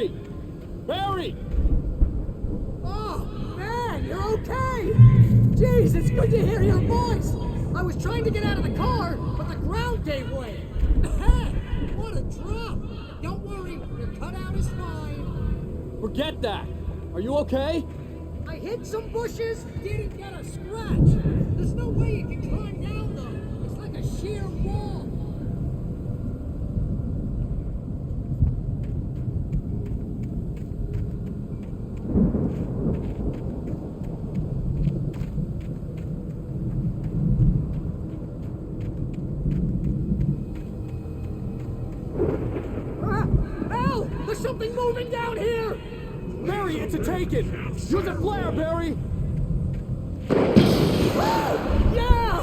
Barry! Barry! Oh, man, you're okay! Jeez, it's good to hear your voice! I was trying to get out of the car, but the ground gave way. Man, what a drop! Don't worry, your cutout is fine. Forget that! Are you okay? I hit some bushes, didn't get a scratch. There's no way you can climb down, though. It's like a sheer wall. Al! There's something moving down here! Barry, it's a taken! Use a flare, Barry! Yeah!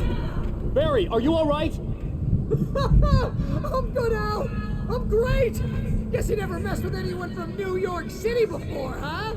Barry, are you alright? I'm good, Al! I'm great! Guess you never messed with anyone from New York City before, huh?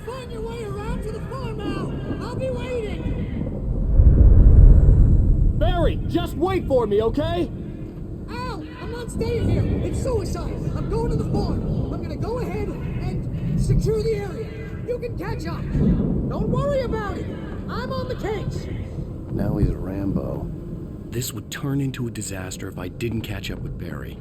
Find your way around to the farm now. I'll be waiting. Barry, just wait for me, okay? Al, I'm not staying here. It's suicide. I'm going to the farm. I'm gonna go ahead and secure the area. You can catch up. Don't worry about it. I'm on the case. Now he's a Rambo. This would turn into a disaster if I didn't catch up with Barry.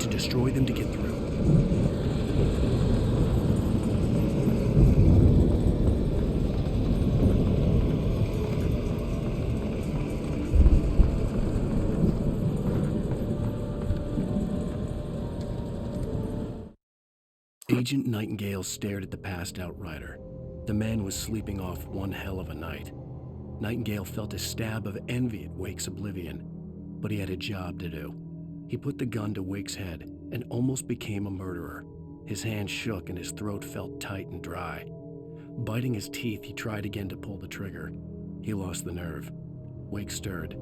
Destroy them to get through. Agent Nightingale stared at the passed-out rider. The man was sleeping off one hell of a night. Nightingale felt a stab of envy at Wake's oblivion, but he had a job to do. He put the gun to Wake's head and almost became a murderer. His hand shook and his throat felt tight and dry. Biting his teeth, he tried again to pull the trigger. He lost the nerve. Wake stirred.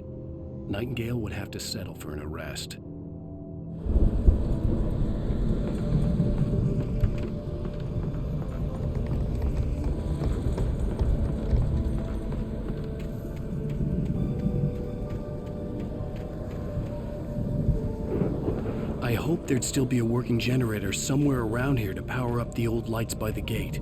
Nightingale would have to settle for an arrest. I hoped there'd still be a working generator somewhere around here to power up the old lights by the gate.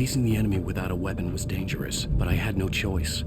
Facing the enemy without a weapon was dangerous, but I had no choice.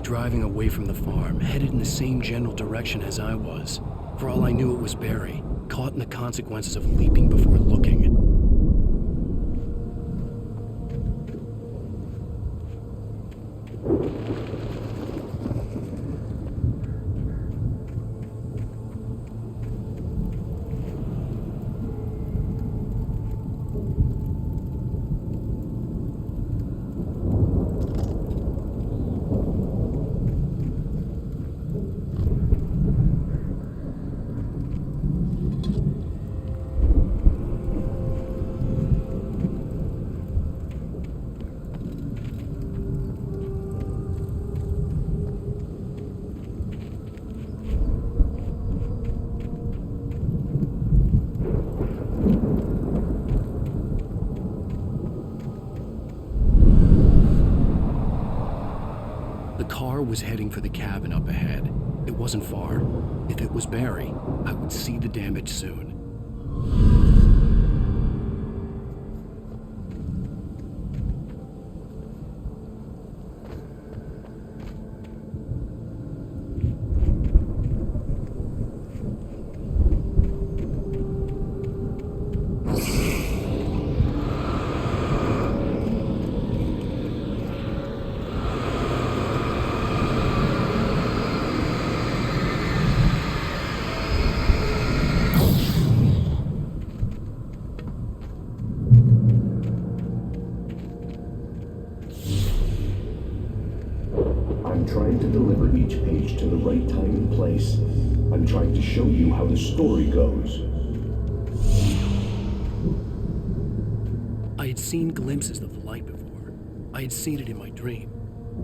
Driving away from the farm, headed in the same general direction as I was. For all I knew, it was Barry, caught in the consequences of leaping before looking. Was heading for the cabin up ahead. It wasn't far. If it was Barry, I would see the damage soon. Trying to deliver each page to the right time and place. I'm trying to show you how the story goes. I had seen glimpses of the light before. I had seen it in my dream.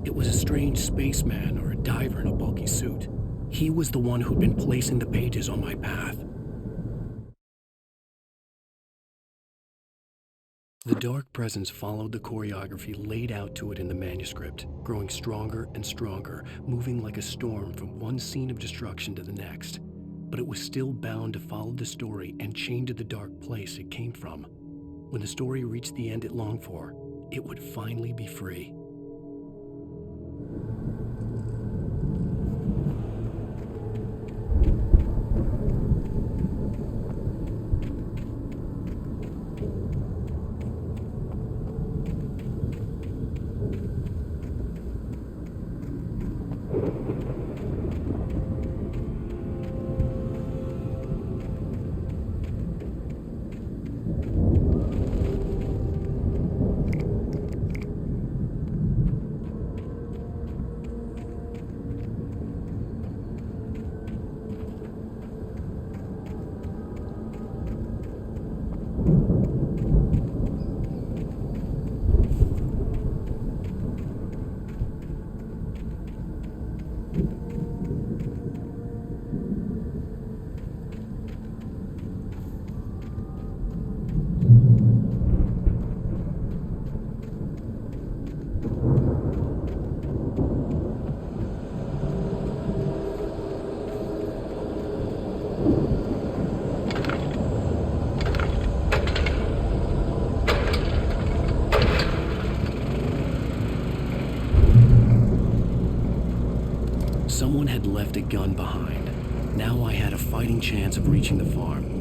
It was a strange spaceman or a diver in a bulky suit. He was the one who'd been placing the pages on my path. The dark presence followed the choreography laid out to it in the manuscript, growing stronger and stronger, moving like a storm from one scene of destruction to the next. But it was still bound to follow the story and chained to the dark place it came from. When the story reached the end it longed for, it would finally be free. left a gun behind. Now I had a fighting chance of reaching the farm.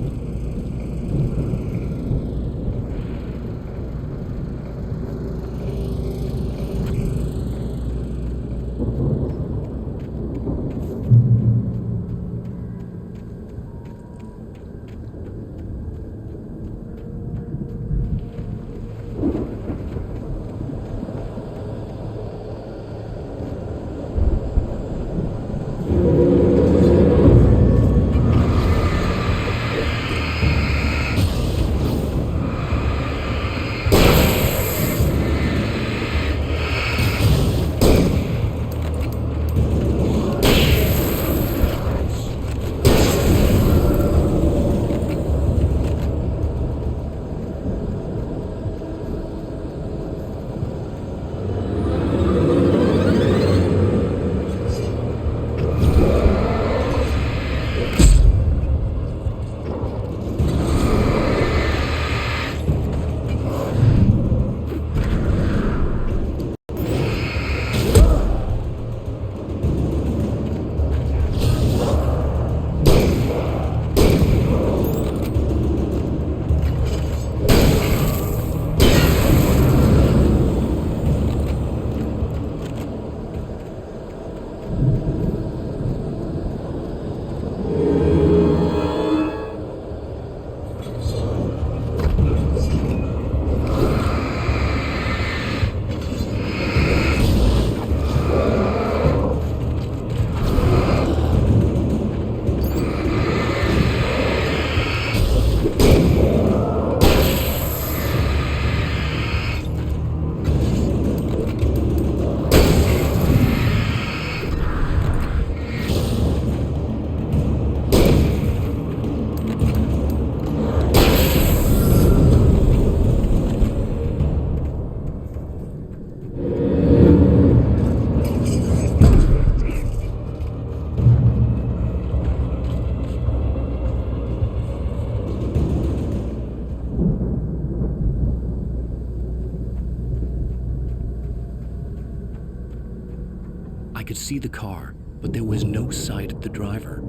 I could see the car, but there was no sight of the driver.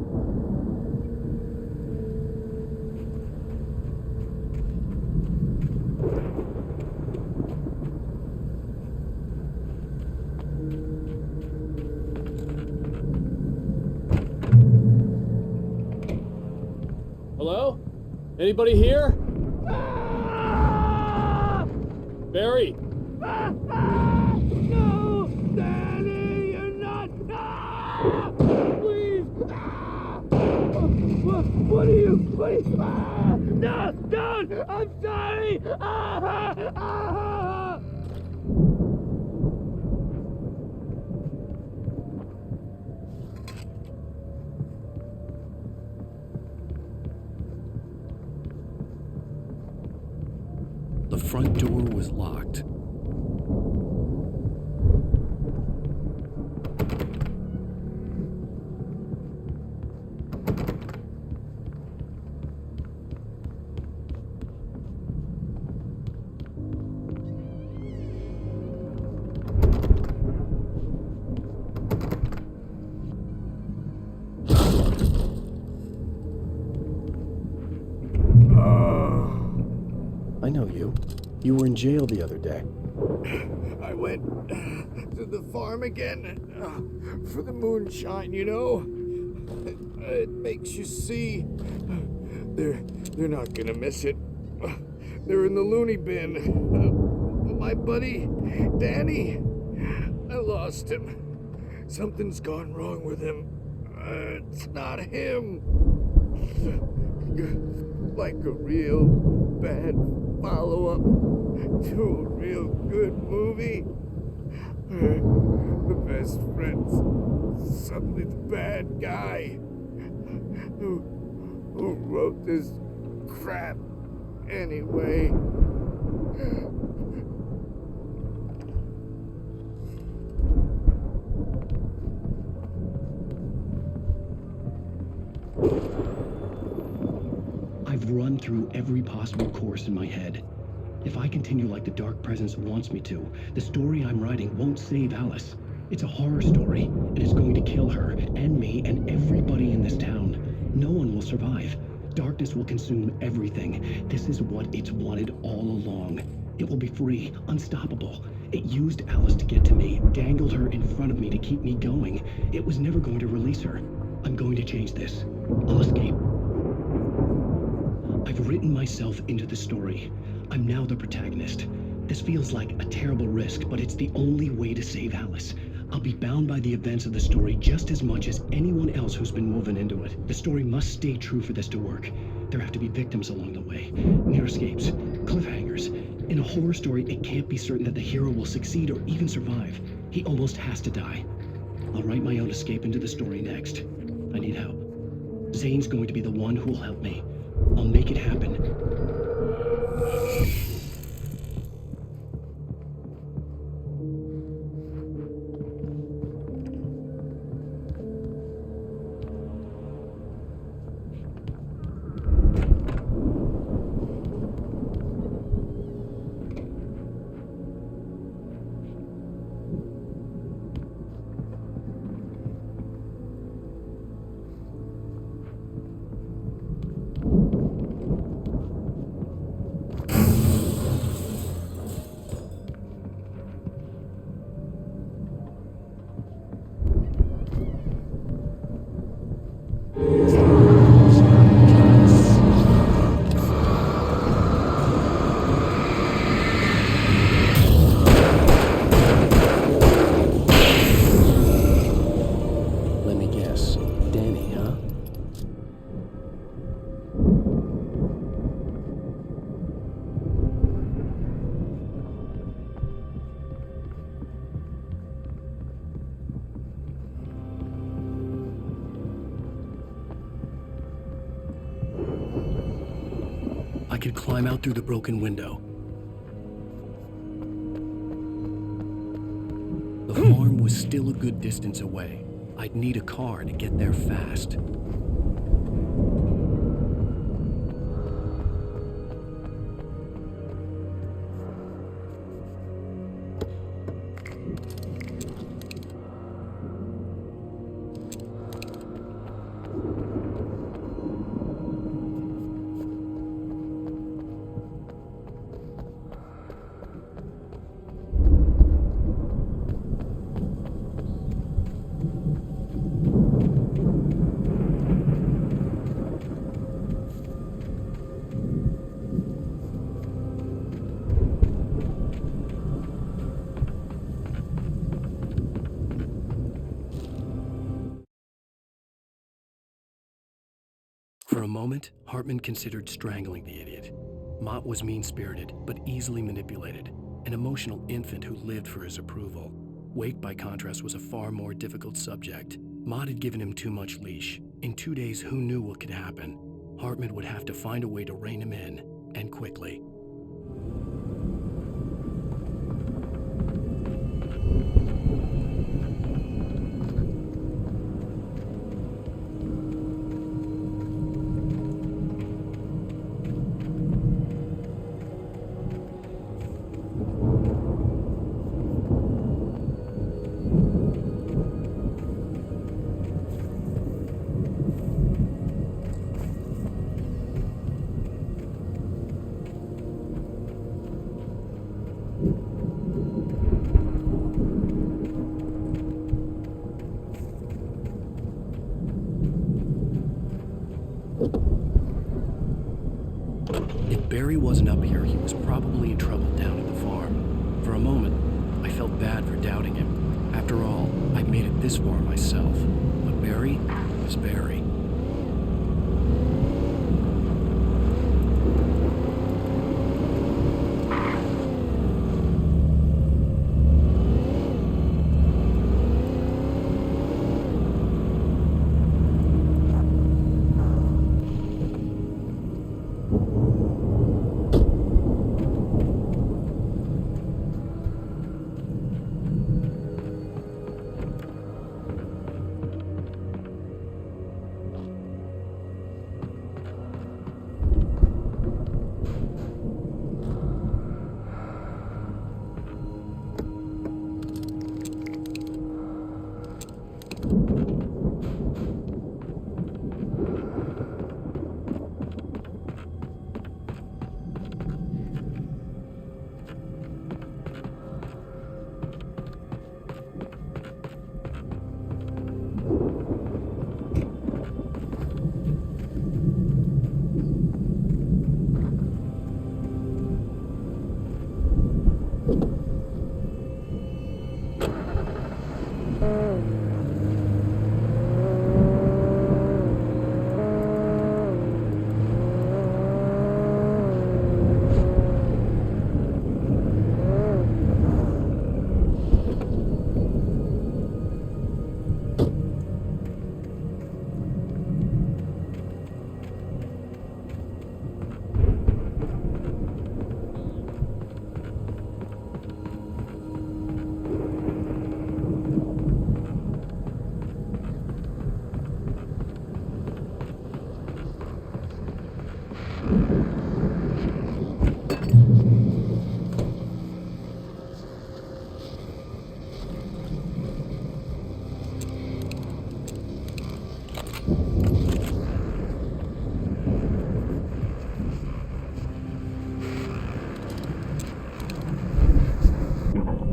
Hello? Anybody here? Barry? No! Danny, you're not! Please! What are you? Please! No! Don't! I'm sorry! The front door was locked. I know you. You were in jail the other day. I went to the farm again for the moonshine, you know? It makes you see. They're not gonna miss it. They're in the loony bin. My buddy, Danny, I lost him. Something's gone wrong with him. It's not him. Like a real bad follow-up to a real good movie. The best friend's suddenly the bad guy who wrote this crap anyway. I've run through every possible course in my head. If I continue like the Dark Presence wants me to, the story I'm writing won't save Alice. It's a horror story, and it's going to kill her, and me, and everybody in this town. No one will survive. Darkness will consume everything. This is what it's wanted all along. It will be free, unstoppable. It used Alice to get to me, dangled her in front of me to keep me going. It was never going to release her. I'm going to change this. I'll escape. I've written myself into the story. I'm now the protagonist. This feels like a terrible risk, but it's the only way to save Alice. I'll be bound by the events of the story just as much as anyone else who's been woven into it. The story must stay true for this to work. There have to be victims along the way, near escapes, cliffhangers. In a horror story, it can't be certain that the hero will succeed or even survive. He almost has to die. I'll write my own escape into the story next. I need help. Zane's going to be the one who'll help me. I'll make it happen. I could climb out through the broken window. The farm was still a good distance away. I'd need a car to get there fast. For a moment, Hartman considered strangling the idiot. Mott was mean-spirited, but easily manipulated, an emotional infant who lived for his approval. Wake, by contrast, was a far more difficult subject. Mott had given him too much leash. In 2 days, who knew what could happen? Hartman would have to find a way to rein him in, and quickly. If Barry wasn't up here, he was probably in trouble down at the farm. For a moment, I felt bad for doubting him. After all, I'd made it this far myself. But Barry was Barry.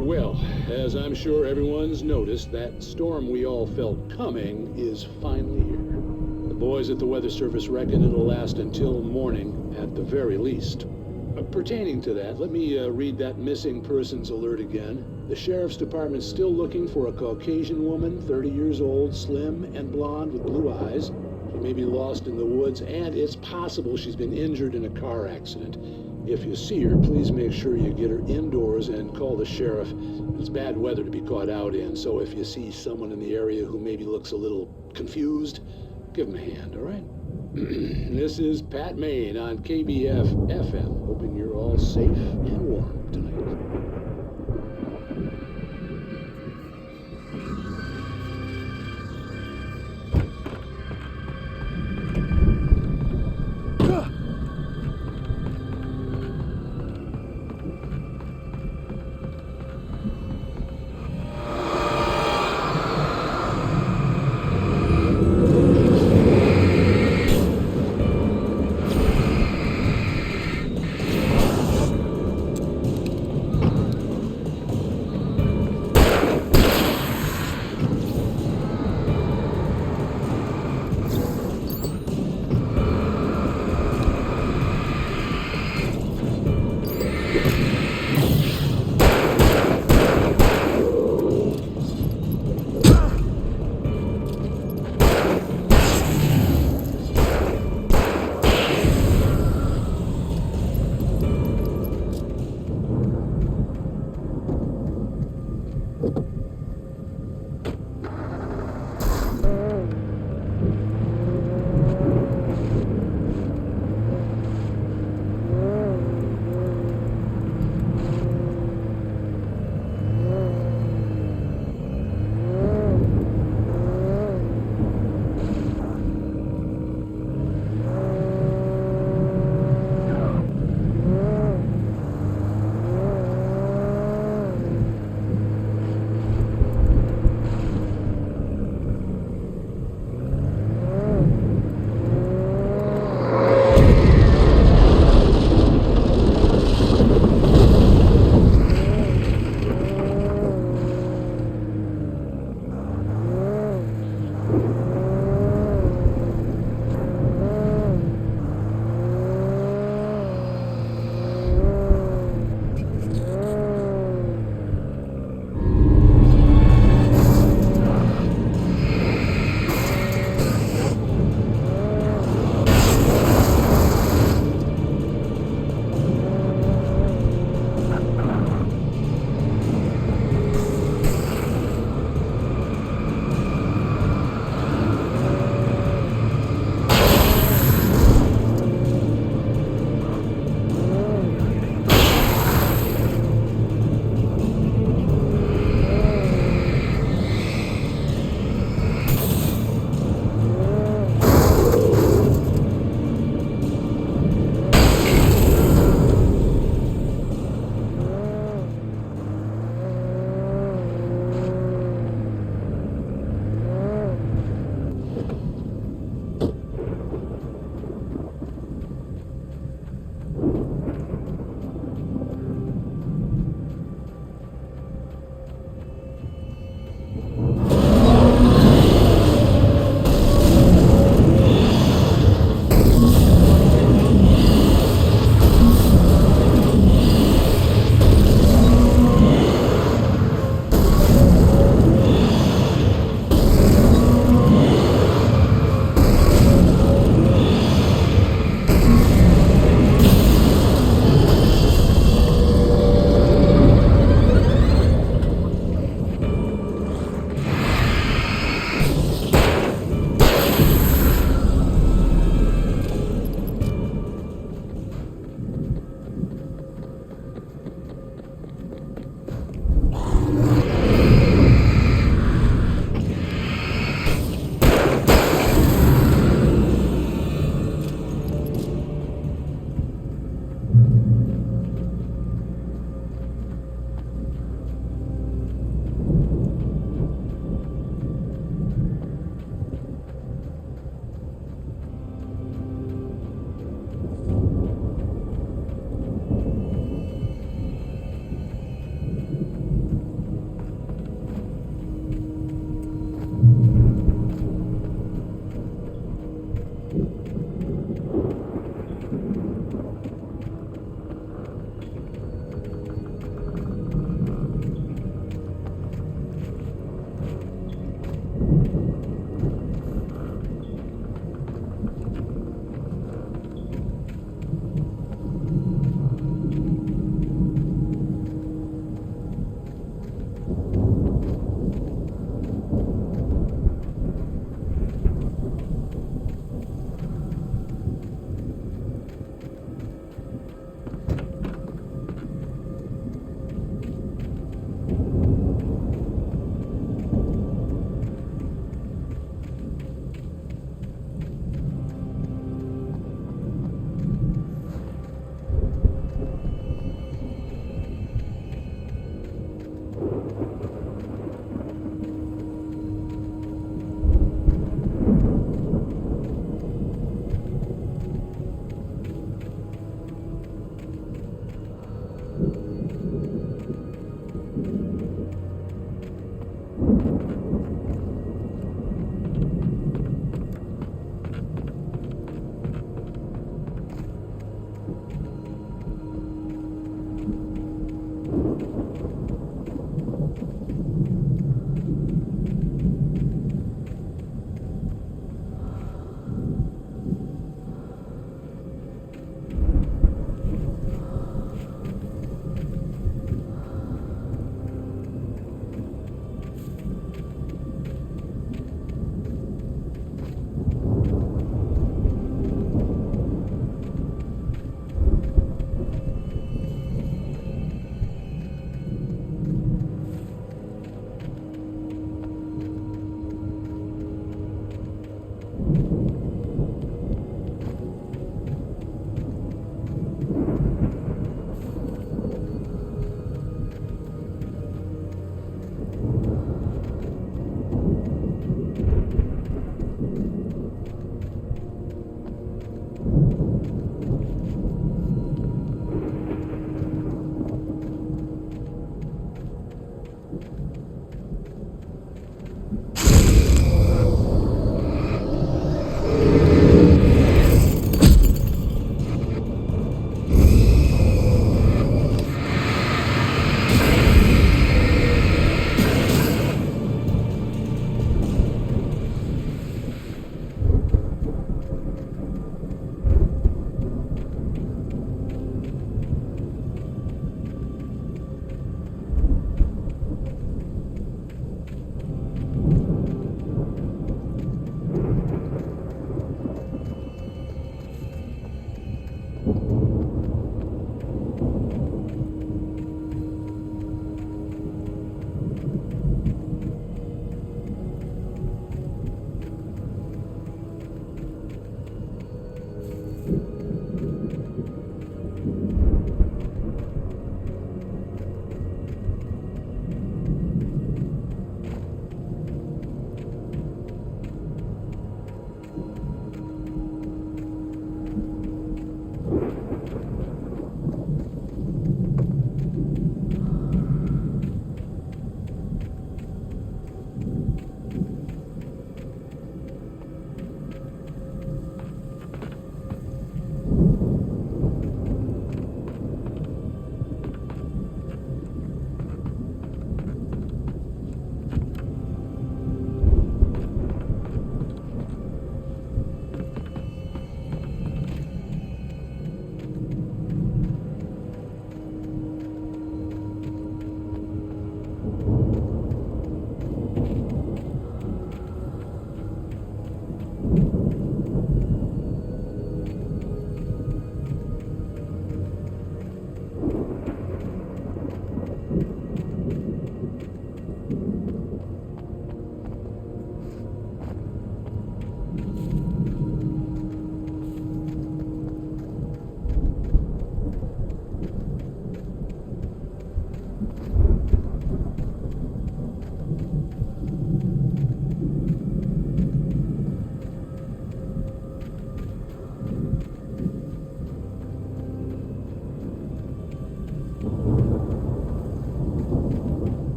Well, as I'm sure everyone's noticed, that storm we all felt coming is finally here. The boys at the Weather Service reckon it'll last until morning at the very least. Pertaining to that, let me read that missing persons alert again. The Sheriff's Department's still looking for a Caucasian woman, 30 years old, slim and blonde with blue eyes. She may be lost in the woods, and it's possible she's been injured in a car accident. If you see her, please make sure you get her indoors and call the sheriff. It's bad weather to be caught out in, so if you see someone in the area who maybe looks a little confused, give him a hand, all right? This is Pat Maine on KBF FM, hoping you're all safe and warm tonight.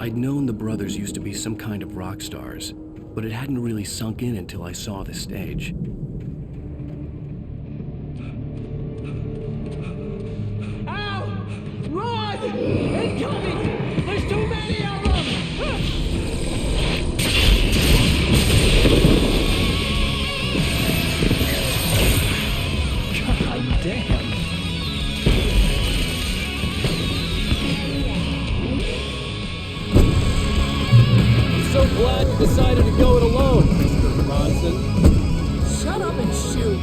I'd known the brothers used to be some kind of rock stars, but it hadn't really sunk in until I saw the stage. Ow! Run! Incoming! There's too many of them! God damn! So glad you decided to go it alone, Mr. Bronson. Shut up and shoot!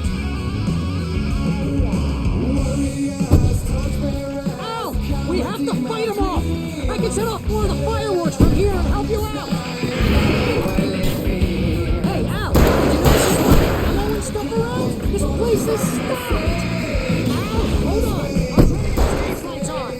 Ow! We have to fight them off! I can set off more of the fireworks from here and help you out! Hey, Al! Did you notice this one blowing stuff around? This place is stacked! Al, hold on! I'll turn the stage lights on!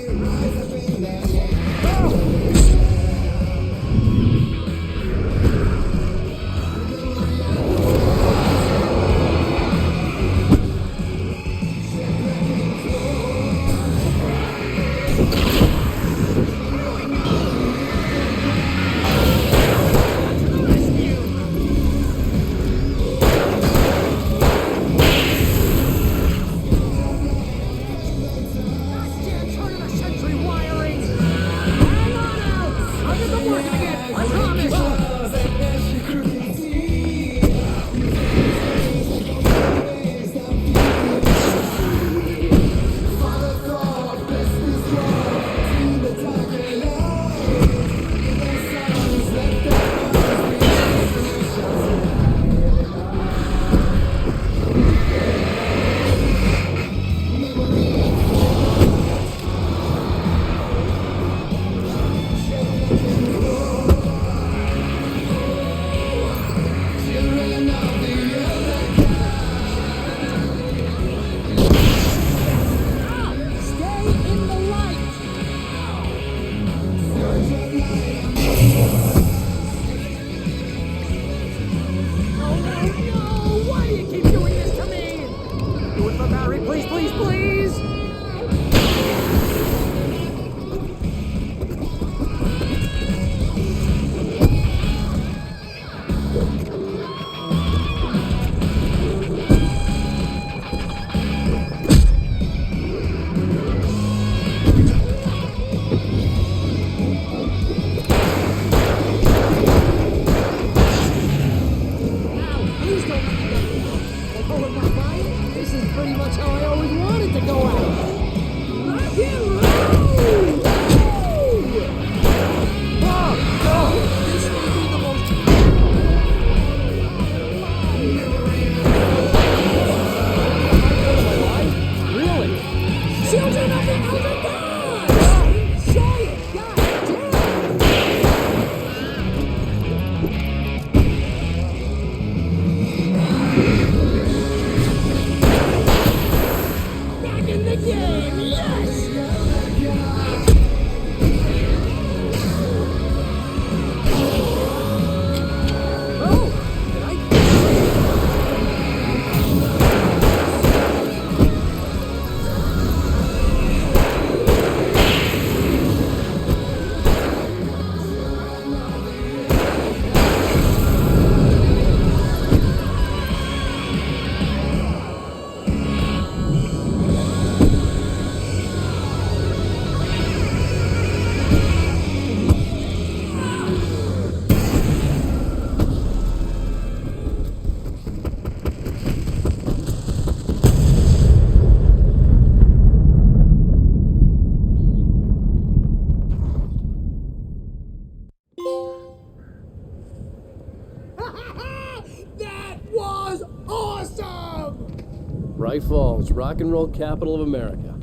awesome! Bright Falls, rock and roll capital of America.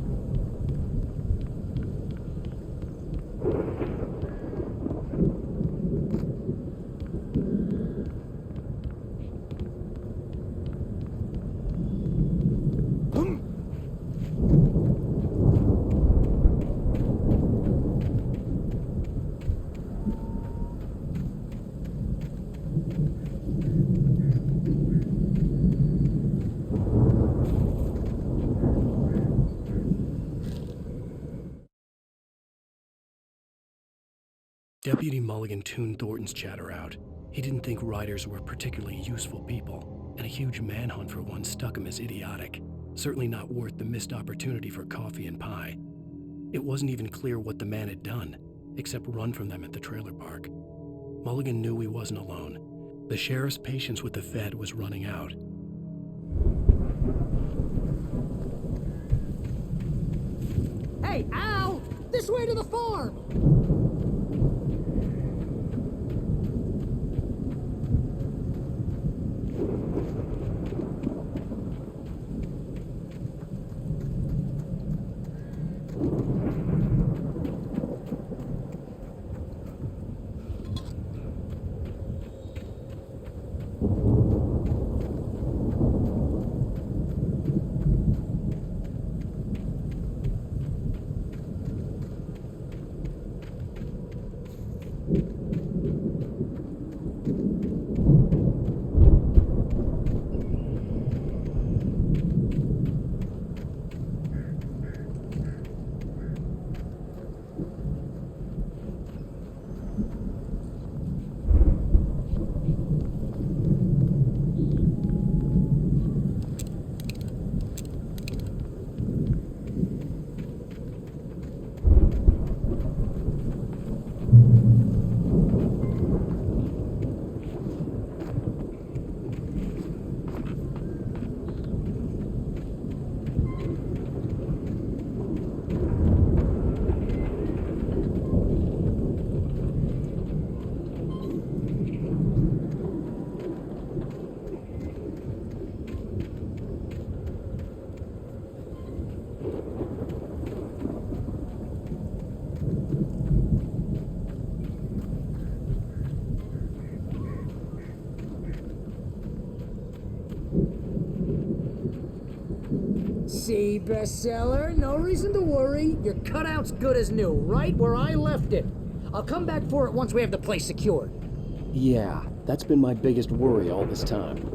Deputy Mulligan tuned Thornton's chatter out. He didn't think riders were particularly useful people, and a huge manhunt for one struck him as idiotic. Certainly not worth the missed opportunity for coffee and pie. It wasn't even clear what the man had done, except run from them at the trailer park. Mulligan knew he wasn't alone. The sheriff's patience with the Fed was running out. Hey, Al! This way to the farm! See, bestseller, no reason to worry. Your cutout's good as new, right where I left it. I'll come back for it once we have the place secured. Yeah, that's been my biggest worry all this time.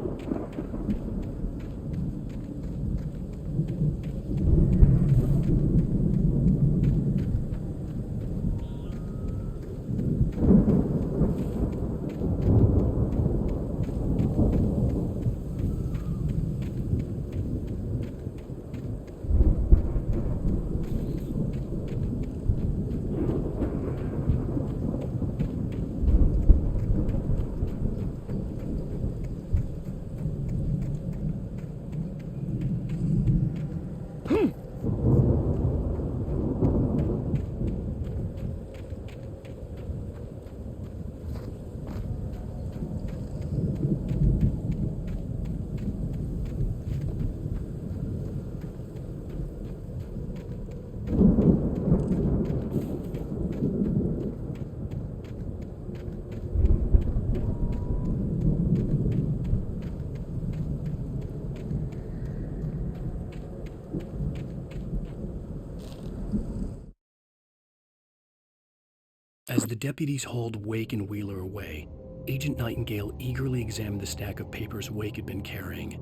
As the deputies hauled Wake and Wheeler away, Agent Nightingale eagerly examined the stack of papers Wake had been carrying.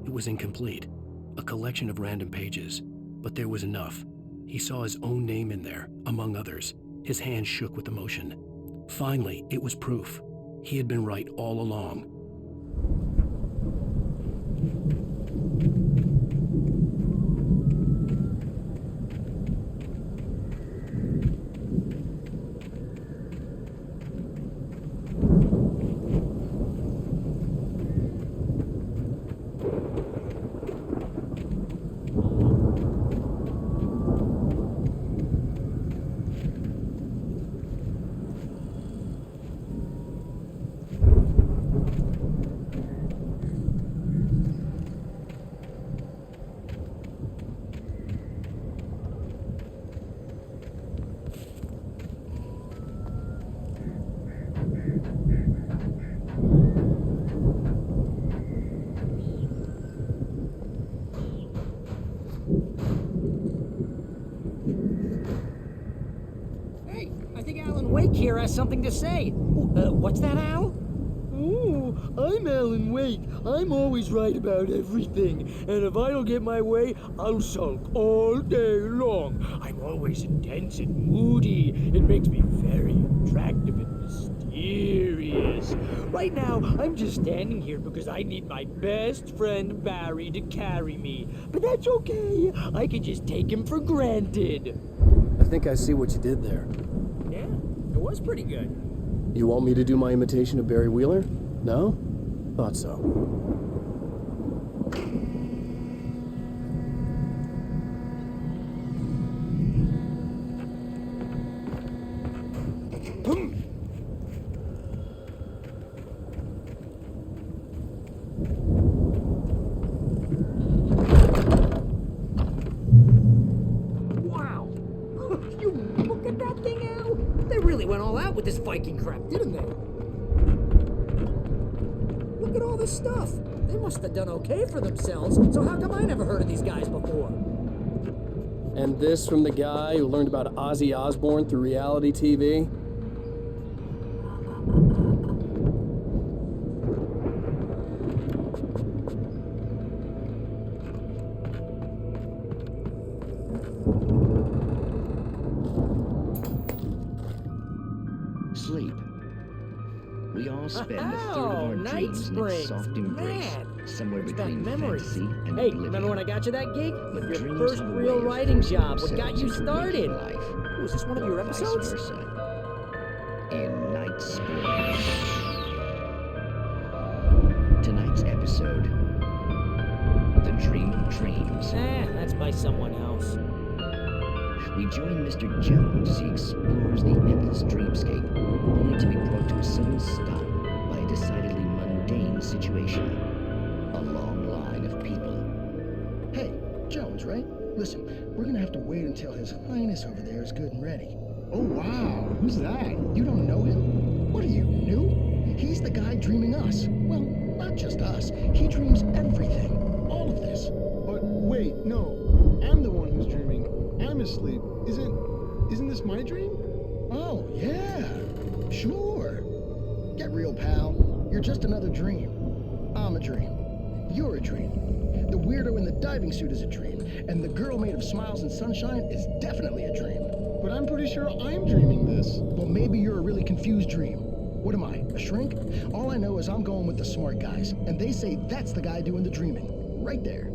It was incomplete, a collection of random pages, but there was enough. He saw his own name in there, among others. His hand shook with emotion. Finally, it was proof. He had been right all along. here has something to say. What's that, Al? Oh, I'm Alan Wake. I'm always right about everything. And if I don't get my way, I'll sulk all day long. I'm always intense and moody. It makes me very attractive and mysterious. Right now, I'm just standing here because I need my best friend Barry to carry me. But that's okay. I can just take him for granted. I think I see what you did there. Yeah, it was pretty good. You want me to do my imitation of Barry Wheeler? No? Thought so. Wow! You look at that thing, Al! They really went all out with this Viking crap, didn't they? Look at all this stuff. They must have done okay for themselves, so how come I never heard of these guys before? And this from the guy who learned about Ozzy Osbourne through reality TV? Sleep. We all spend a third of our Night dreams in its Springs. soft embrace, Man, somewhere brings back between memories. fantasy and Hey, oblivion. remember when I got you that gig? But Your dreams first have a real way of writing forcing job. What got themselves you into started? waking life, Was this one of your or vice episodes? versa. In Night Springs. Tonight's episode, The Dream of Dreams. That's by someone else. We join Mr. Jones as he explores the endless dreamscape, only to be brought to a sudden stop by a decidedly mundane situation. A long line of people. Hey, Jones, right? Listen, we're gonna have to wait until His Highness over there is good and ready. Oh, wow. Who's that? You don't know him? What are you, new? He's the guy dreaming us. Well, not just us. He dreams everything. All of this. But wait, no. I'm the one who's dreaming. I'm asleep. Isn't this my dream? Oh, yeah. Sure. Get real, pal. You're just another dream. I'm a dream. You're a dream. The weirdo in the diving suit is a dream. And the girl made of smiles and sunshine is definitely a dream. But I'm pretty sure I'm dreaming this. Well, maybe you're a really confused dream. What am I, a shrink? All I know is I'm going with the smart guys, and they say that's the guy doing the dreaming. Right there.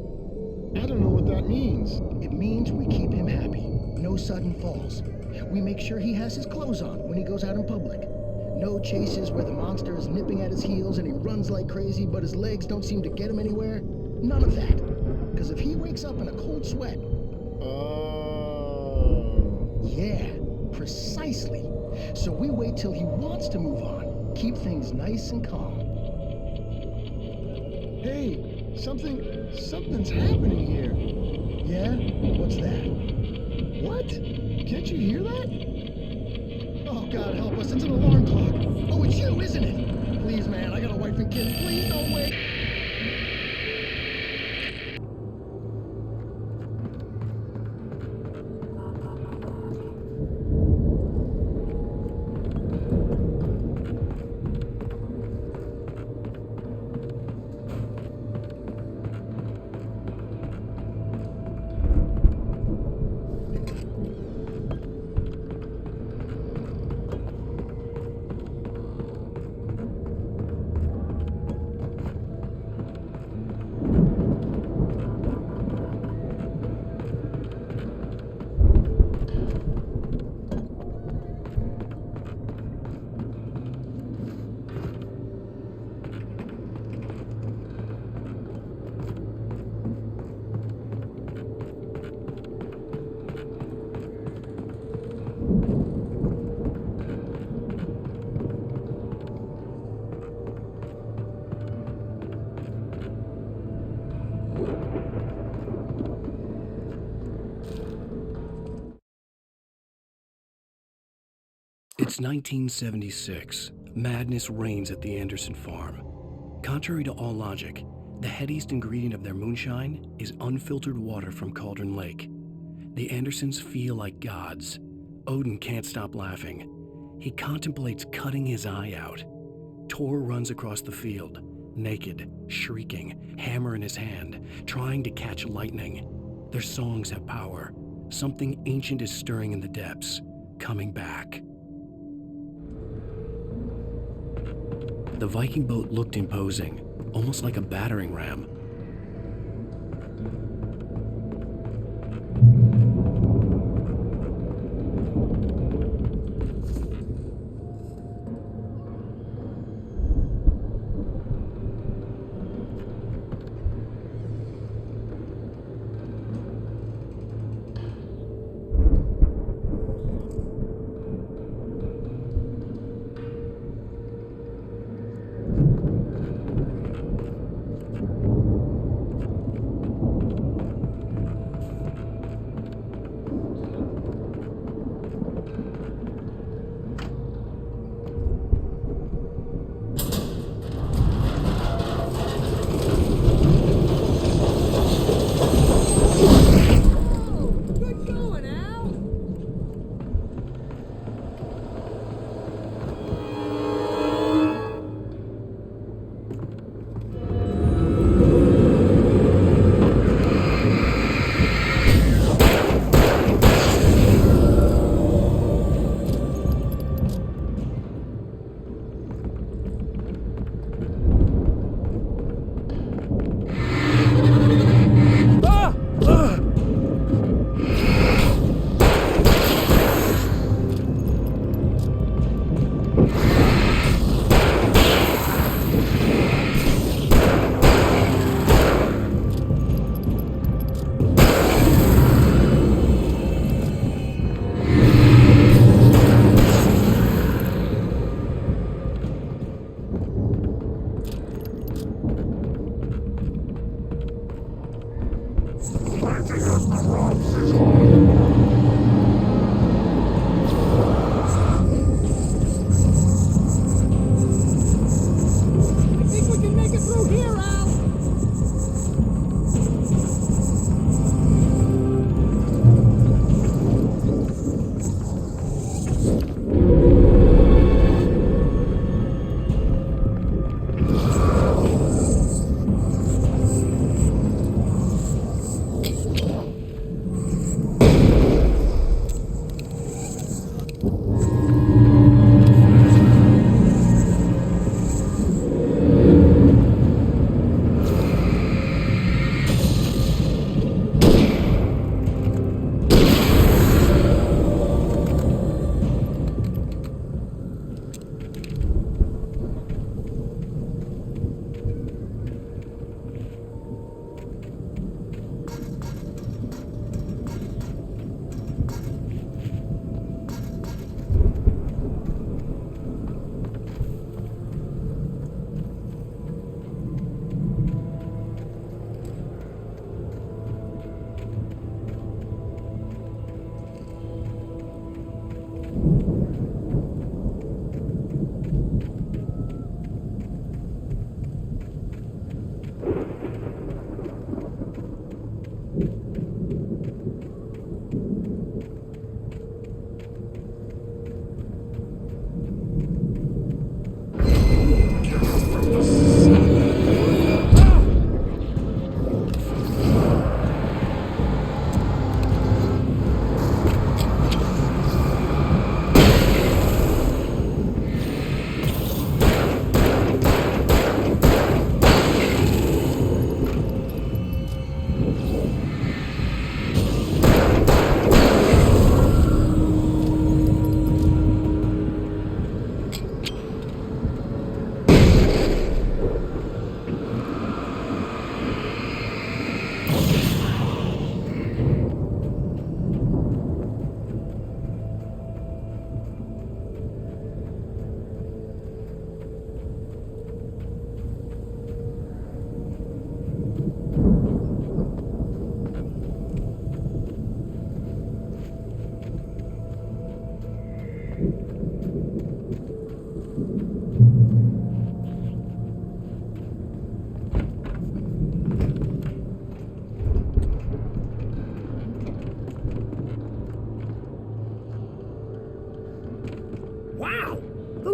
I don't know what that means. It means we keep him happy. No sudden falls. We make sure he has his clothes on when he goes out in public. No chases where the monster is nipping at his heels and he runs like crazy, but his legs don't seem to get him anywhere. None of that. Because if he wakes up in a cold sweat... Yeah, precisely. So we wait till he wants to move on. Keep things nice and calm. Hey, something's happening here. Yeah? What's that? What? Can't you hear that? Oh, God, help us. It's an alarm clock. Oh, it's you, isn't it? Please, man, I got a wife and kids. Please don't wait. It's 1976. Madness reigns at the Anderson farm. Contrary to all logic, the headiest ingredient of their moonshine is unfiltered water from Cauldron Lake. The Andersons feel like gods. Odin can't stop laughing. He contemplates cutting his eye out. Tor runs across the field, naked, shrieking, hammer in his hand, trying to catch lightning. Their songs have power. Something ancient is stirring in the depths, coming back. The Viking boat looked imposing, almost like a battering ram.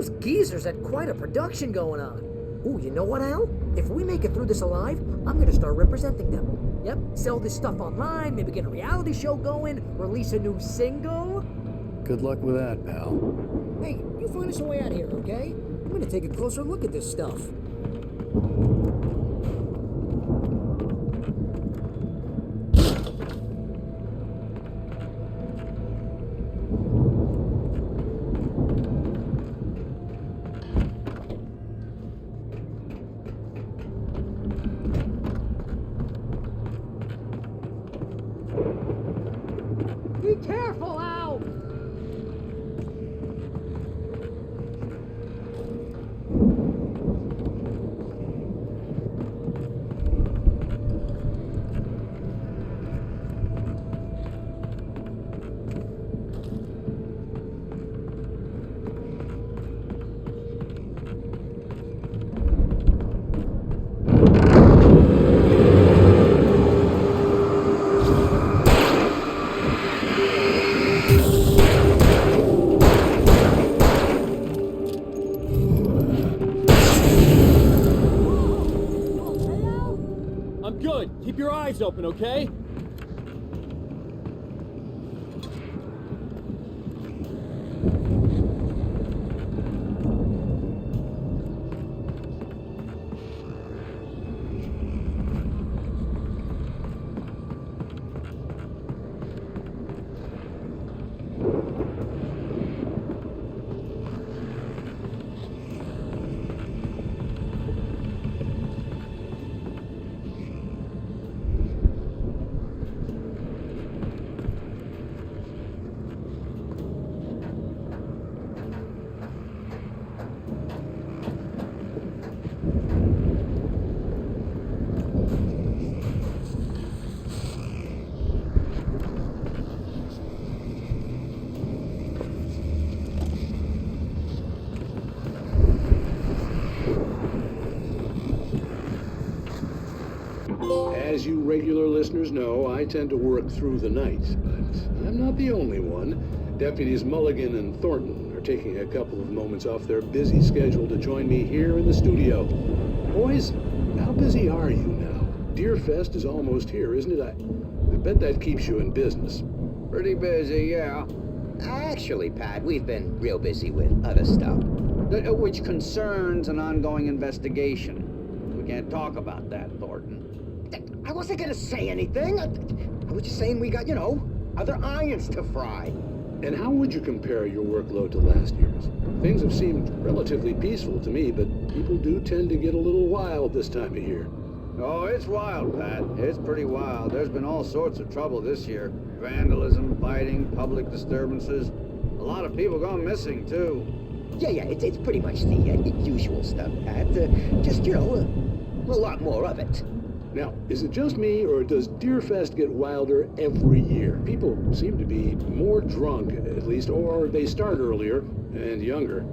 Those geezers had quite a production going on. Ooh, you know what, Al? If we make it through this alive, I'm gonna start representing them. Yep, sell this stuff online, maybe get a reality show going, release a new single. Good luck with that, pal. Hey, you find us a way out of here, okay? I'm gonna take a closer look at this stuff. Be careful, Al! I'm good. Keep your eyes open, okay? As you regular listeners know, I tend to work through the night, but I'm not the only one. Deputies Mulligan and Thornton are taking a couple of moments off their busy schedule to join me here in the studio. Boys, how busy are you now? Deerfest is almost here, isn't it? I bet that keeps you in business. Pretty busy, yeah. Actually, Pat, we've been real busy with other stuff, which concerns an ongoing investigation. We can't talk about that, Thornton. I wasn't gonna say anything. I was just saying we got, other irons to fry. And how would you compare your workload to last year's? Things have seemed relatively peaceful to me, but people do tend to get a little wild this time of year. Oh, it's wild, Pat. It's pretty wild. There's been all sorts of trouble this year. Vandalism, fighting, public disturbances. A lot of people gone missing, too. Yeah, it's pretty much the usual stuff, Pat. Just, a lot more of it. Now, is it just me, or does Deerfest get wilder every year? People seem to be more drunk, at least, or they start earlier and younger.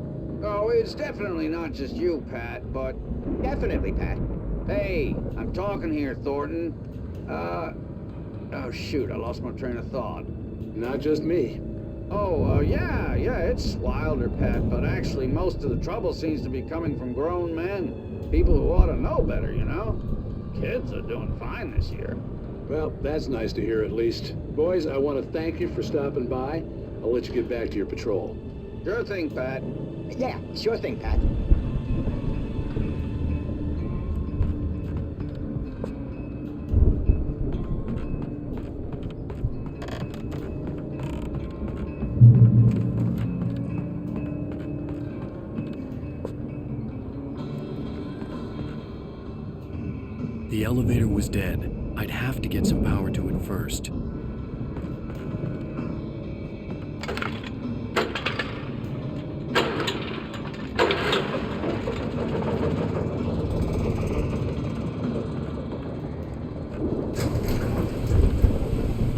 Oh, it's definitely not just you, Pat, but... Definitely, Pat. Hey, I'm talking here, Thornton. Oh, shoot, I lost my train of thought. Not just me. Oh, yeah, it's wilder, Pat, but actually most of the trouble seems to be coming from grown men. People who ought to know better, Kids are doing fine this year. Well, that's nice to hear at least. Boys, I want to thank you for stopping by. I'll let you get back to your patrol. Sure thing, Pat. Yeah, sure thing, Pat. The elevator was dead. I'd have to get some power to it first.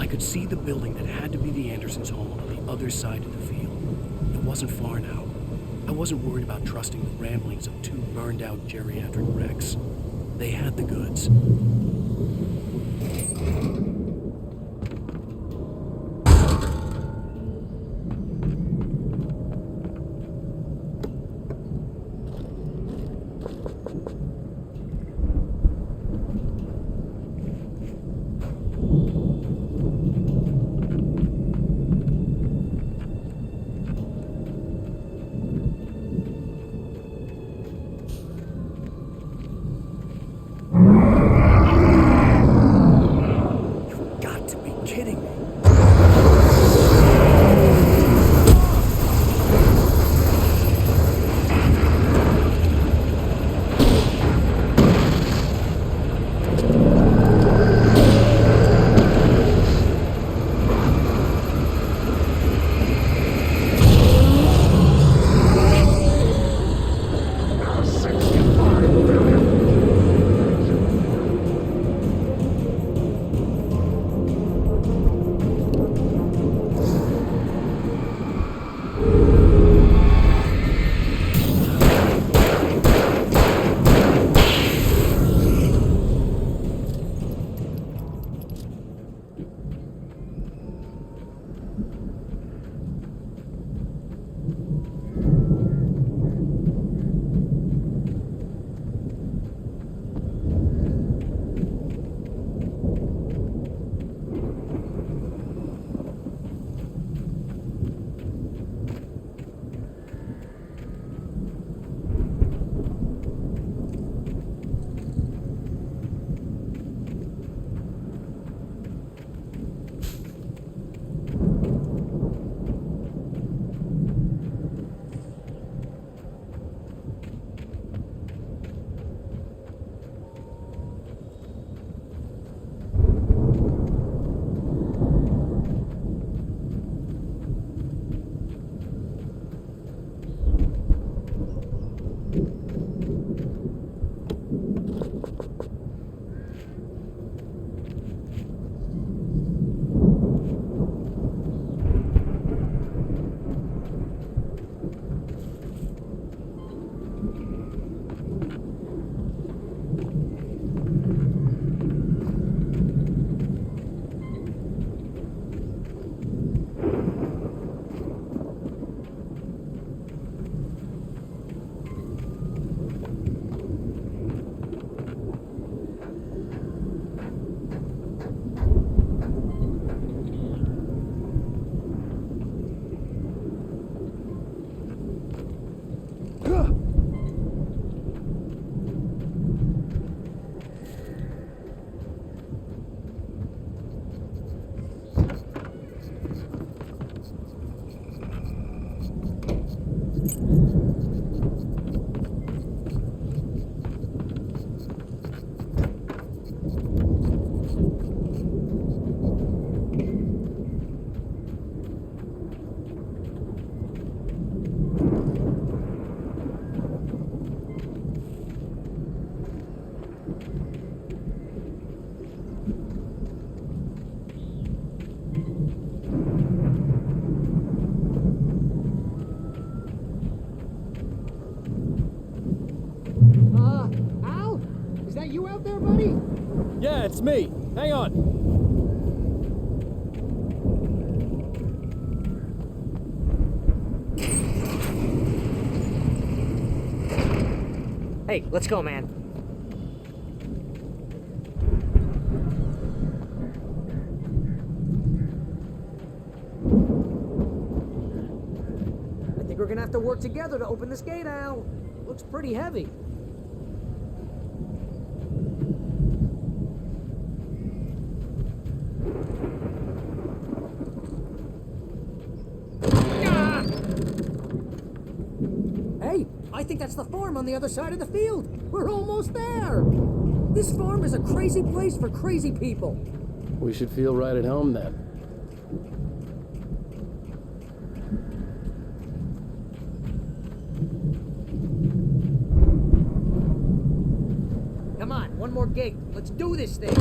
I could see the building that had to be the Andersons' home on the other side of the field. It wasn't far now. I wasn't worried about trusting the ramblings of two burned-out geriatric wrecks. They had the goods. that you out there, buddy? Yeah, it's me. Hang on. Hey, let's go, man. I think we're gonna have to work together to open this gate, Al. Looks pretty heavy. Hey, I think that's the farm on the other side of the field. We're almost there. This farm is a crazy place for crazy people. We should feel right at home then. Come on, one more gate. Let's do this thing.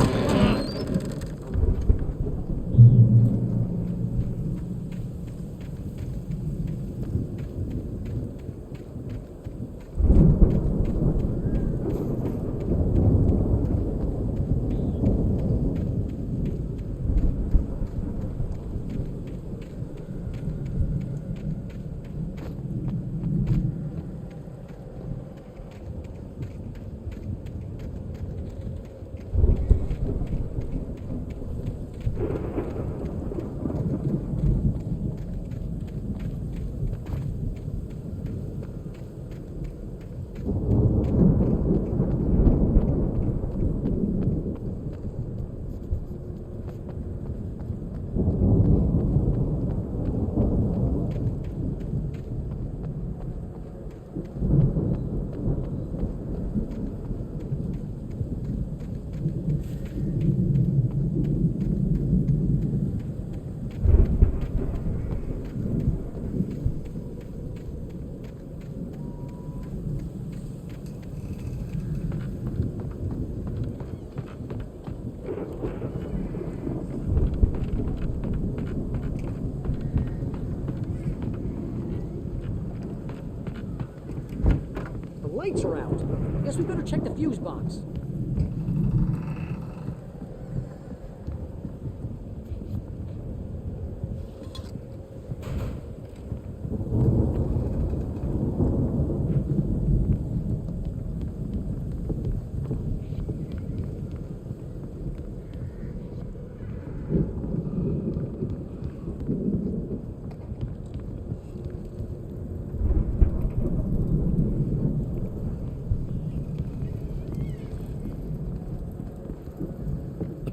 Lights are out. Guess we better check the fuse box.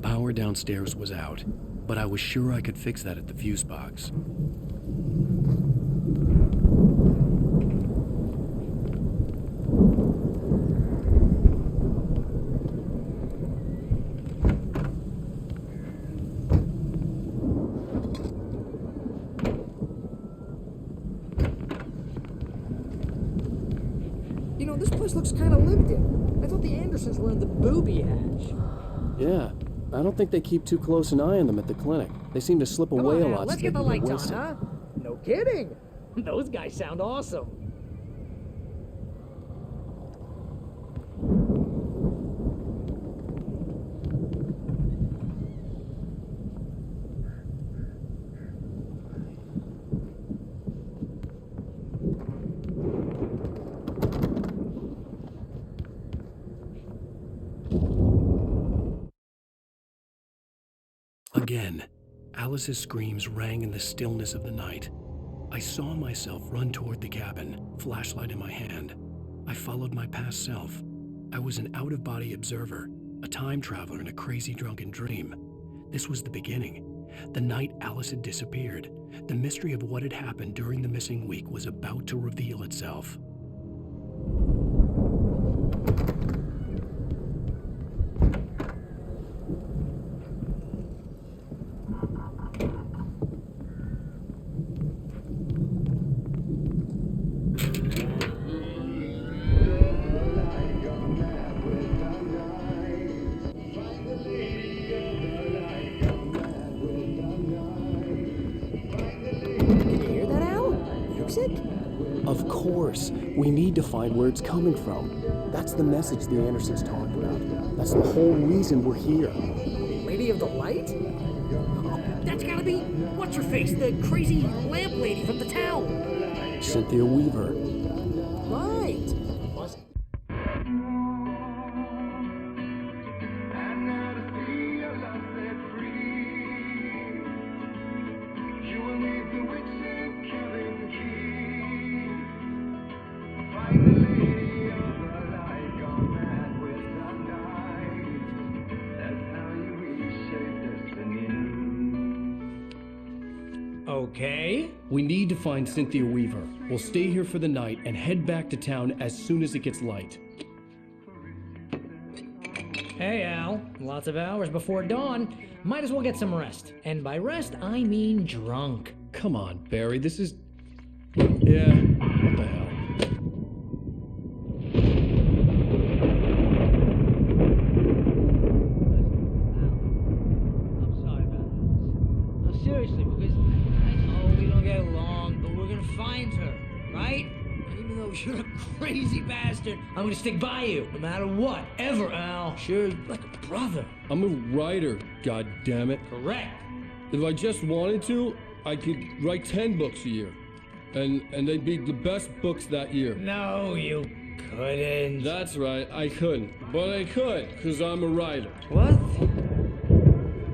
Power downstairs was out, but I was sure I could fix that at the fuse box. You know, this place looks kind of lived in. I thought the Andersons were in the booby hatch. Yeah, I don't think they keep too close an eye on them at the clinic. They seem to slip away a lot. Let's so get they the can lights on, wasted. huh? No kidding. Those guys sound awesome. Again, Alice's screams rang in the stillness of the night. I saw myself run toward the cabin, flashlight in my hand. I followed my past self. I was an out-of-body observer, a time traveler in a crazy drunken dream. This was the beginning. The night Alice had disappeared. The mystery of what had happened during the missing week was about to reveal itself. Of course. source. We need to find where it's coming from. That's the message the Andersons talk about. That's the whole reason we're here. Lady of the Light? Oh, that's gotta be what's-her-face, the crazy lamp lady from the town. Cynthia Weaver. Right. Okay. We need to find Cynthia Weaver. We'll stay here for the night and head back to town as soon as it gets light. Hey, Al. Lots of hours before dawn. Might as well get some rest. And by rest, I mean drunk. Come on, Barry, this is... Yeah, what the hell? I'm sorry about this. No, seriously, because I know we don't get along, but we're gonna find her, right? Even though you're a crazy bastard, I'm gonna stick by you, no matter what, ever, Al. Sure, like a brother. I'm a writer, goddammit. Correct. If I just wanted to, I could write 10 books a year. And they'd be the best books that year. No, you couldn't. That's right, I couldn't. But I could, because I'm a writer. What?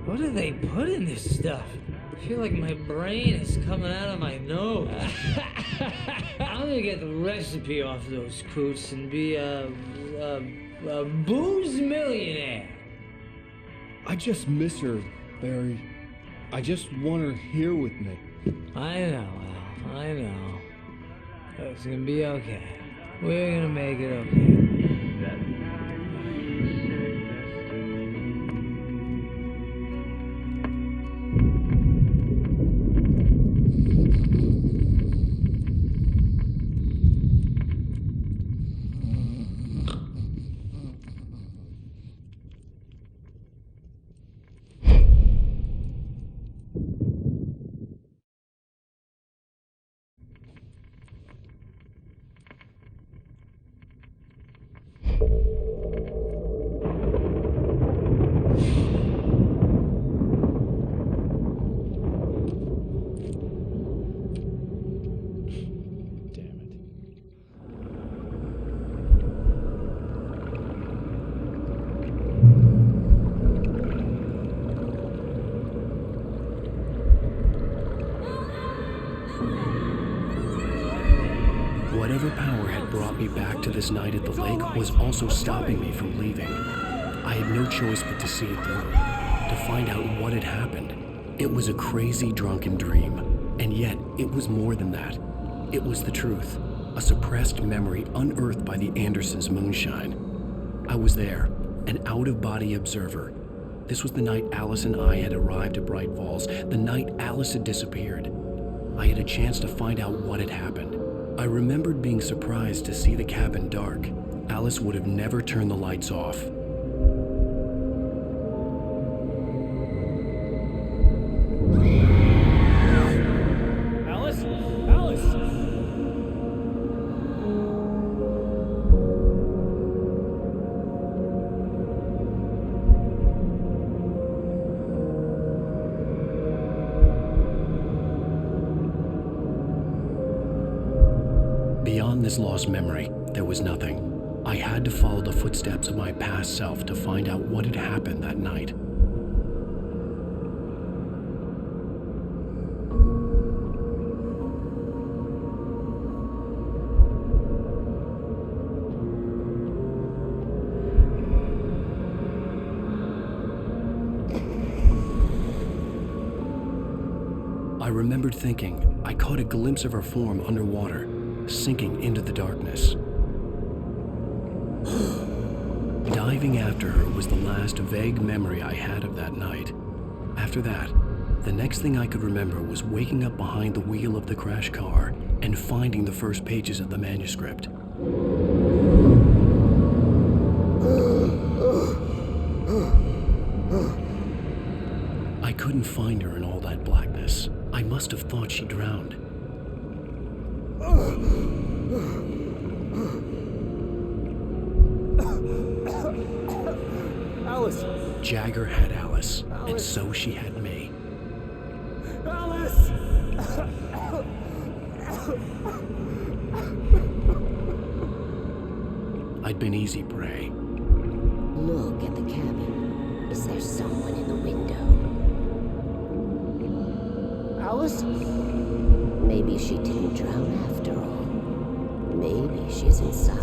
What do they put in this stuff? I feel like my brain is coming out of my nose. I'm gonna get the recipe off those coots and be a booze millionaire. I just miss her, Barry. I just want her here with me. I know, Al. I know. It's gonna be okay. We're gonna make it okay. Whatever power had brought me back to this night at the lake was also stopping me from leaving. I had no choice but to see it through, to find out what had happened. It was a crazy, drunken dream, and yet it was more than that. It was the truth, a suppressed memory unearthed by the Andersons' moonshine. I was there, an out-of-body observer. This was the night Alice and I had arrived at Bright Falls, the night Alice had disappeared. I had a chance to find out what had happened. I remembered being surprised to see the cabin dark. Alice would have never turned the lights off. Alice? Alice! Beyond this lost memory, there was nothing. I had to follow the footsteps of my past self to find out what had happened that night. I remembered thinking I caught a glimpse of her form underwater, sinking into the darkness. Diving after her was the last vague memory I had of that night. After that, the next thing I could remember was waking up behind the wheel of the crash car and finding the first pages of the manuscript. I couldn't find her in all that blackness. I must have thought she drowned. Alice! Jagger had Alice, and so she had me. Alice! I'd been easy prey. Look at the cabin. Is there someone in the window? Alice? Maybe she didn't drown after all. Maybe she's inside.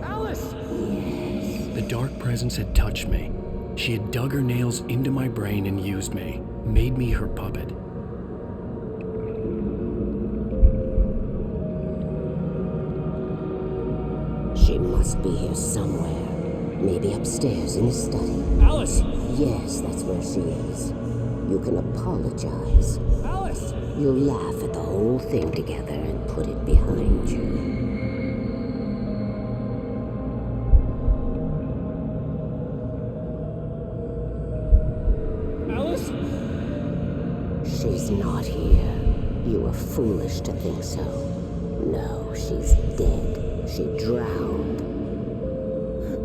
Alice! Yes. The dark presence had touched me. She had dug her nails into my brain and used me, made me her puppet. She must be here somewhere. Maybe upstairs in the study. Alice! Yes, that's where she is. You can apologize. Alice! You'll laugh at the whole thing together and put it behind you. Alice? She's not here. You were foolish to think so. No, she's dead. She drowned.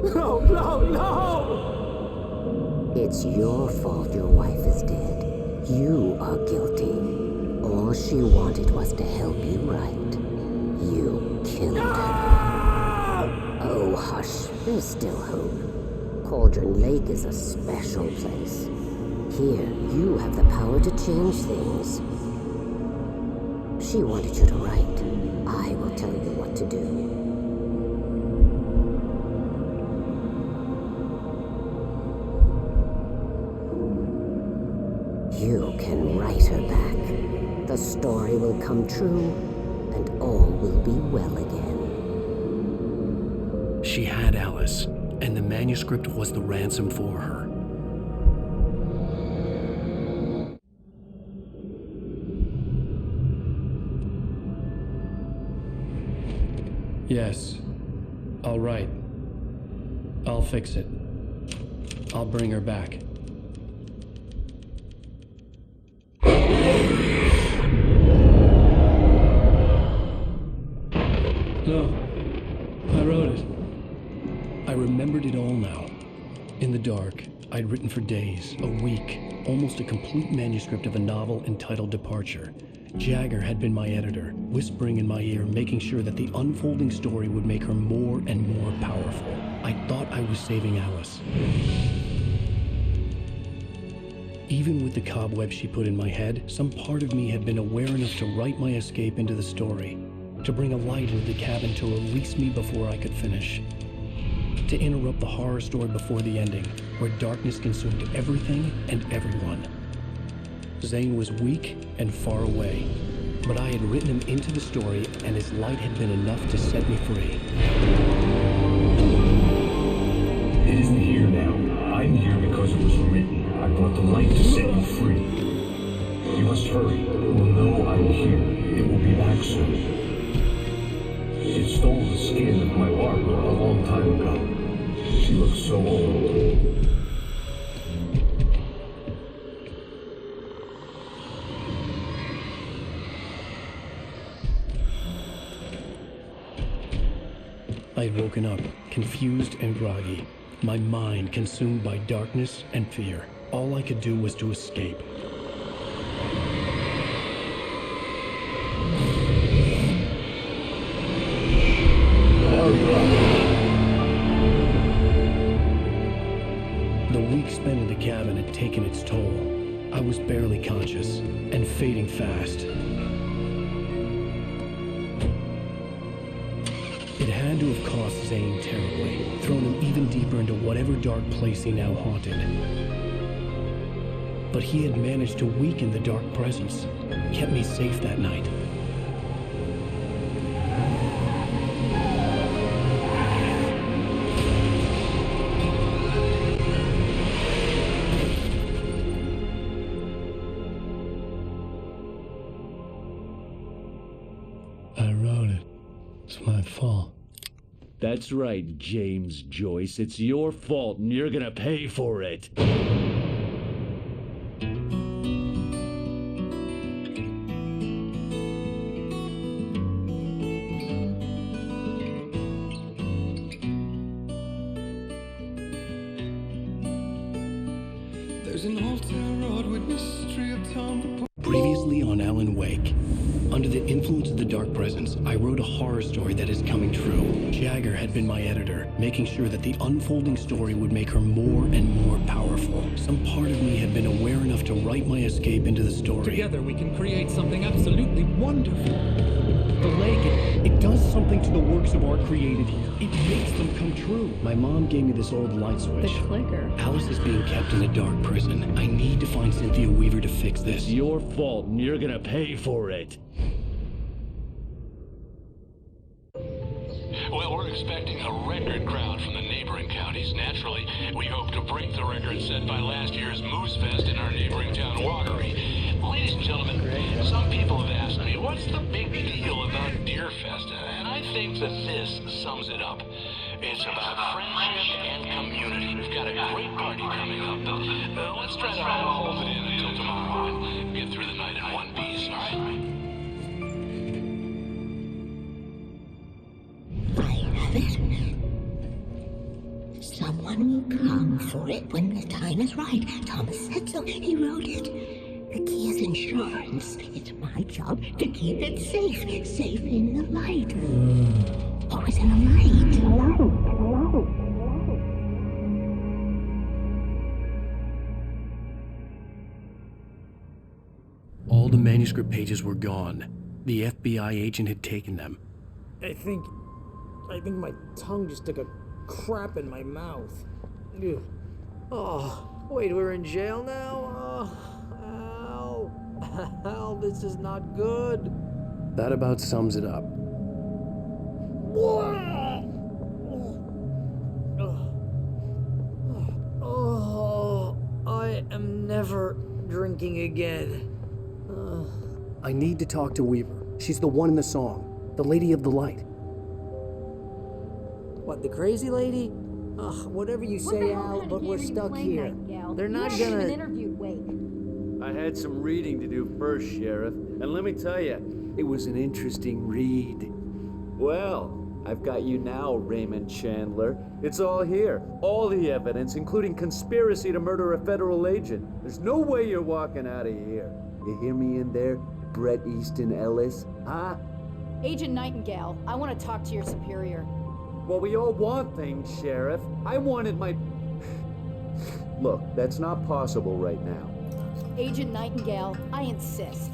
No, no, no! It's your fault your wife is dead. You are guilty. All she wanted was to help you right. You killed her. Oh, hush. There's still hope. Cauldron Lake is a special place. Here, you have the power to change things. She wanted you to write. I will tell you what to do. You can write her back. The story will come true, and all will be well again. She had Alice, and the manuscript was the ransom for her. Yes, I'll write. I'll fix it. I'll bring her back. No, I wrote it. I remembered it all now. In the dark, I'd written for days, a week, almost a complete manuscript of a novel entitled Departure. Jagger had been my editor, whispering in my ear, making sure that the unfolding story would make her more and more powerful. I thought I was saving Alice. Even with the cobwebs she put in my head, some part of me had been aware enough to write my escape into the story, to bring a light into the cabin to release me before I could finish, to interrupt the horror story before the ending, where darkness consumed everything and everyone. Zane was weak and far away, but I had written him into the story, and his light had been enough to set me free. It isn't here now. I'm here because it was written. I brought the light to set you free. You must hurry. It will know I'm here. It will be back soon. It stole the skin of my Barbara a long time ago. She looks so old. I had woken up, confused and groggy, my mind consumed by darkness and fear. All I could do was to escape. The week spent in the cabin had taken its toll. I was barely conscious, and fading fast. It had to have cost Zane terribly, thrown him even deeper into whatever dark place he now haunted. But he had managed to weaken the dark presence, kept me safe that night. I wrote it. It's my fault. That's right, James Joyce. It's your fault, and you're gonna pay for it. There's an altar wrought with mystery upon the... Previously on Alan Wake. Under the influence of the dark presence, I wrote a horror story that is coming true. Jagger had been my editor, making sure that the unfolding story would make her more and more powerful. Some part of me had been aware enough to write my escape into the story. Together we can create something absolutely wonderful. The lake, it does something to the works of art created here. It makes them come true. My mom gave me this old light switch. The clicker. Alice is being kept in a dark prison. I need to find Cynthia Weaver to fix this. It's your fault, and you're gonna pay for it. Well, we're expecting a record crowd from the neighboring counties. Naturally, we hope to break the record set by last year's Moose Fest in our neighboring town, Watery. Ladies and gentlemen, some people have asked me, what's the big deal about Deer Fest? And I think that this sums it up. It's about friendship and community. We've got a great party coming up, but let's try to hold it in until tomorrow and get through the night in one piece, all right? Someone will come for it when the time is right. Thomas said so. He wrote it. The key is insurance. It's my job to keep it safe. Safe in the light. Always in the light. Hello. All the manuscript pages were gone. The FBI agent had taken them. I think my tongue just took a crap in my mouth. Ugh. Oh, wait, we're in jail now? Oh, ow, this is not good. That about sums it up. Oh, I am never drinking again. I need to talk to Weaver. She's the one in the song. The Lady of the Light. What, the crazy lady? Ugh, whatever you say, Al, but we're stuck here. They're not gonna... interviewed Wake. I had some reading to do first, Sheriff, and let me tell you, it was an interesting read. Well, I've got you now, Raymond Chandler. It's all here. All the evidence, including conspiracy to murder a federal agent. There's no way you're walking out of here. You hear me in there, Bret Easton Ellis? Huh? Agent Nightingale, I want to talk to your superior. Well, we all want things, Sheriff. I wanted my... Look, that's not possible right now. Agent Nightingale, I insist.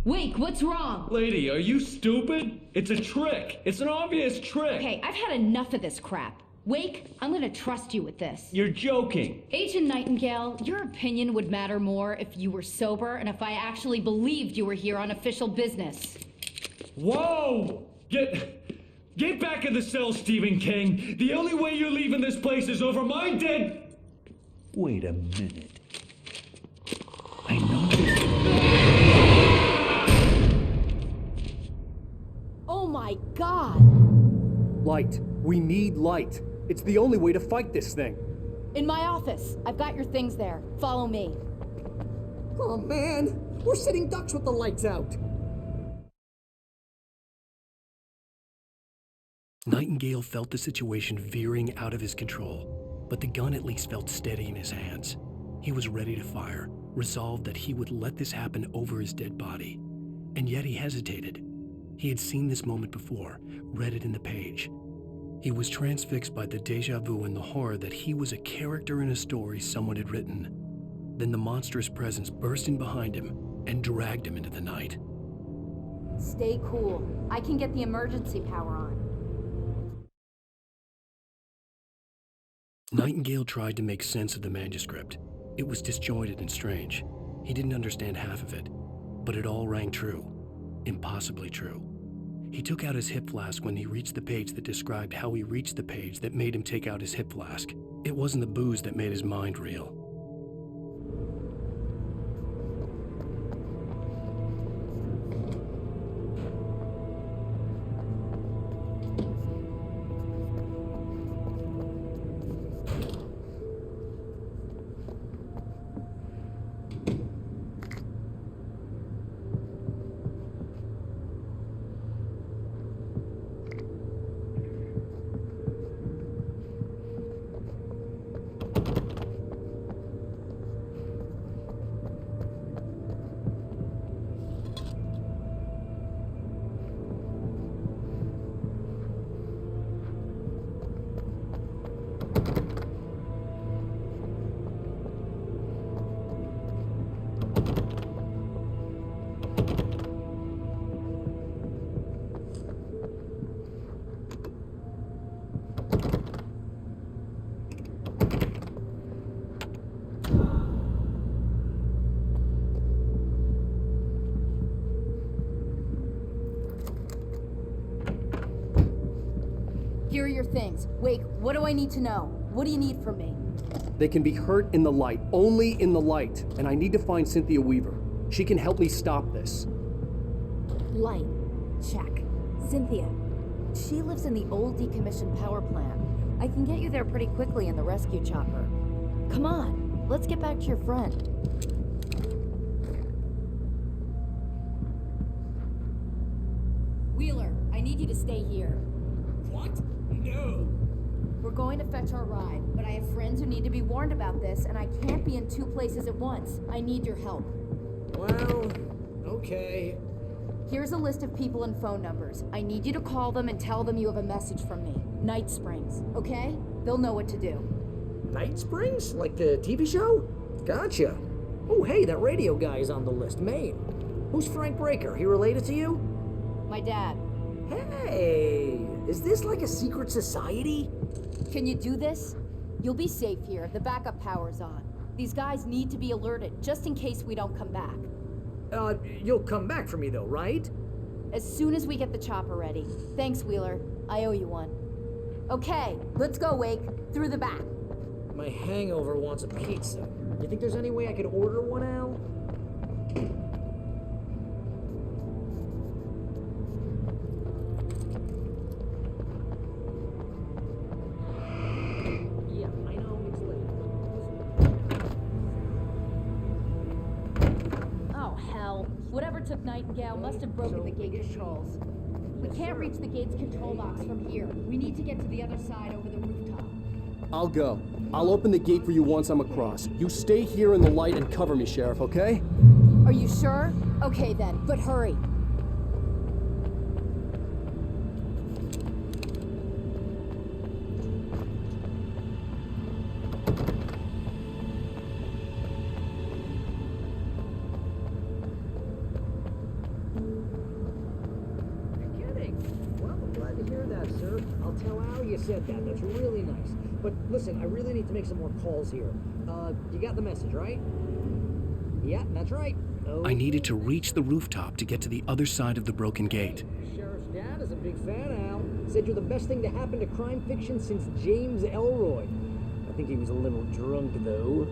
Wake, what's wrong? Lady, are you stupid? It's a trick. It's an obvious trick. Okay, I've had enough of this crap. Wake, I'm gonna trust you with this. You're joking. Agent Nightingale, your opinion would matter more if you were sober and if I actually believed you were here on official business. Whoa! Get back in the cell, Stephen King. The only way you're leaving this place is over my dead... Wait a minute. I know this. Oh my God! Light. We need light. It's the only way to fight this thing. In my office. I've got your things there. Follow me. Oh man, we're sitting ducks with the lights out. Nightingale felt the situation veering out of his control, but the gun at least felt steady in his hands. He was ready to fire, resolved that he would let this happen over his dead body. And yet he hesitated. He had seen this moment before, read it in the page. He was transfixed by the déjà vu and the horror that he was a character in a story someone had written. Then the monstrous presence burst in behind him and dragged him into the night. Stay cool. I can get the emergency power on. Nightingale tried to make sense of the manuscript. It was disjointed and strange. He didn't understand half of it, but it all rang true. Impossibly true. He took out his hip flask when he reached the page that described how he reached the page that made him take out his hip flask. It wasn't the booze that made his mind reel. Here are your things. Wake, what do I need to know? What do you need from me? They can be hurt in the light, only in the light, and I need to find Cynthia Weaver. She can help me stop this. Light. Check. Cynthia. She lives in the old decommissioned power plant. I can get you there pretty quickly in the rescue chopper. Come on, let's get back to your friend. Wheeler, I need you to stay here. What? No. We're going to fetch our ride, but I have friends who need to be warned about this, and I can't be in 2 places at once. I need your help. Well, okay. Here's a list of people and phone numbers. I need you to call them and tell them you have a message from me. Night Springs, okay? They'll know what to do. Night Springs? Like the TV show? Gotcha. Oh, hey, that radio guy is on the list, Maine. Who's Frank Breaker? He related to you? My dad. Hey, is this like a secret society? Can you do this? You'll be safe here. The backup power's on. These guys need to be alerted, just in case we don't come back. You'll come back for me though, right? As soon as we get the chopper ready. Thanks, Wheeler. I owe you one. Okay, let's go, Wake. Through the back. My hangover wants a pizza. You think there's any way I could order one, Al? Yeah, I know, it's late. Oh, hell. Whatever took Nightingale must have broken the gate controls. We can't reach the gate's control box from here. We need to get to the other side over the rooftop. I'll go. I'll open the gate for you once I'm across. You stay here in the light and cover me, Sheriff, okay? Are you sure? Okay then, but hurry. Said that. That's really nice. But listen, I really need to make some more calls here. You got the message, right? Yeah, that's right. Oh. I needed to reach the rooftop to get to the other side of the broken gate. Sheriff's dad is a big fan, Al. Said you're the best thing to happen to crime fiction since James Elroy. I think he was a little drunk, though.